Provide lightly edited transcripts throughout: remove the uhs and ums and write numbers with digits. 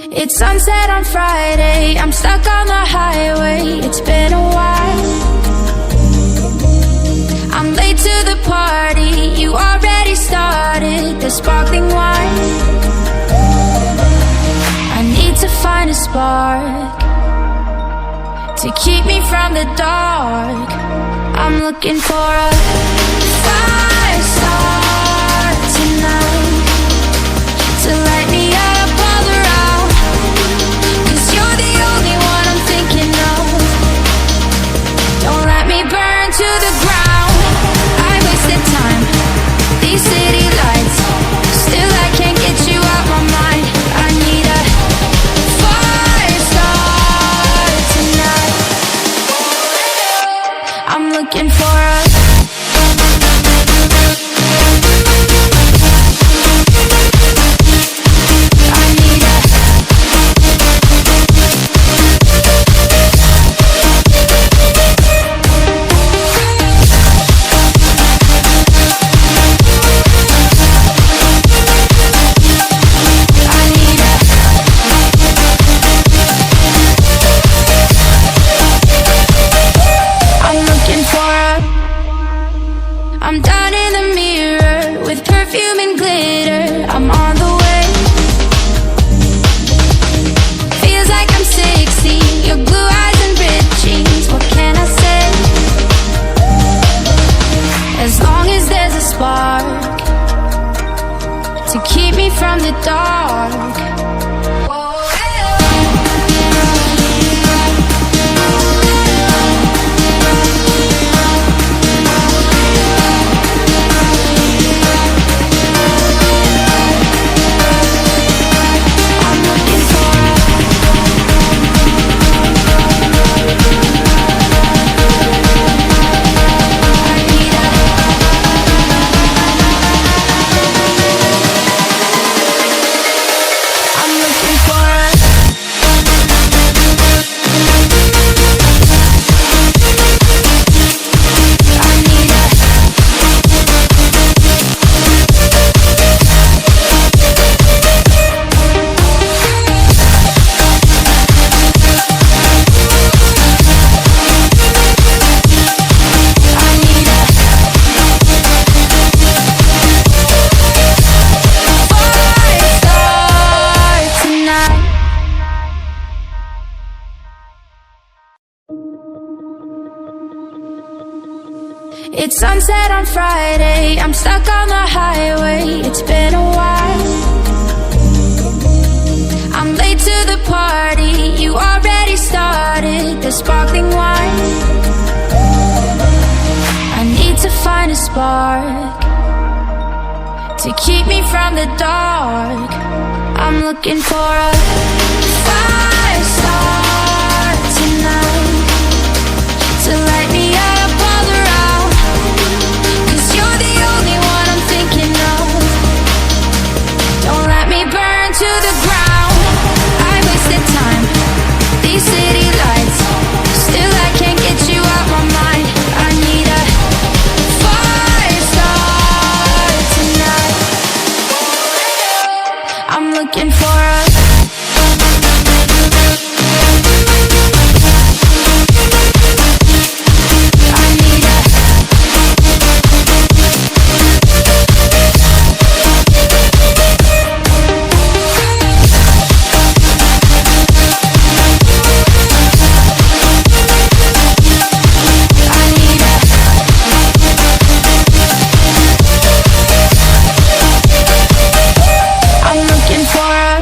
It's sunset on Friday, I'm stuck on the highway. It's been a while. I'm late to the party, you already started the sparkling wine. I need to find a spark to keep me from the dark. I'm looking for a fire start tonight to light me up all around. 'Cause you're the only one I'm thinking of. Don't let me burn to the ground. I wasted time, these city lights, still I can't get you out my mind. I need a fire start tonight. I'm looking for a I'm down in the mirror with perfume and glitter. I'm on the way. Feels like I'm 16, your blue eyes and ripped jeans. What can I say? As long as there's a spark to keep me from the dark. It's sunset on Friday, I'm stuck on the highway. It's been a while. I'm late to the party, you already started the sparkling wine. I need to find a spark to keep me from the dark. I'm looking for a fire start tonight to light me up all around. 'Cause you're the only one I'm thinking of. Don't let me burn to the ground. I wasted time, these city lights, still I can't get you out my mind. I need a fire start tonight. I'm looking for a I'm looking for a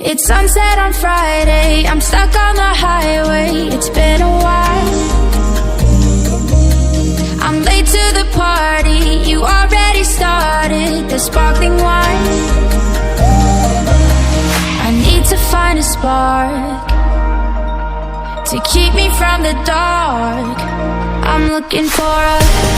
It's sunset on Friday, I'm stuck on the highway. It's been a while. I'm late to the party, you already started the sparkling wine. I need to find a spark to keep me from the dark. I'm looking for a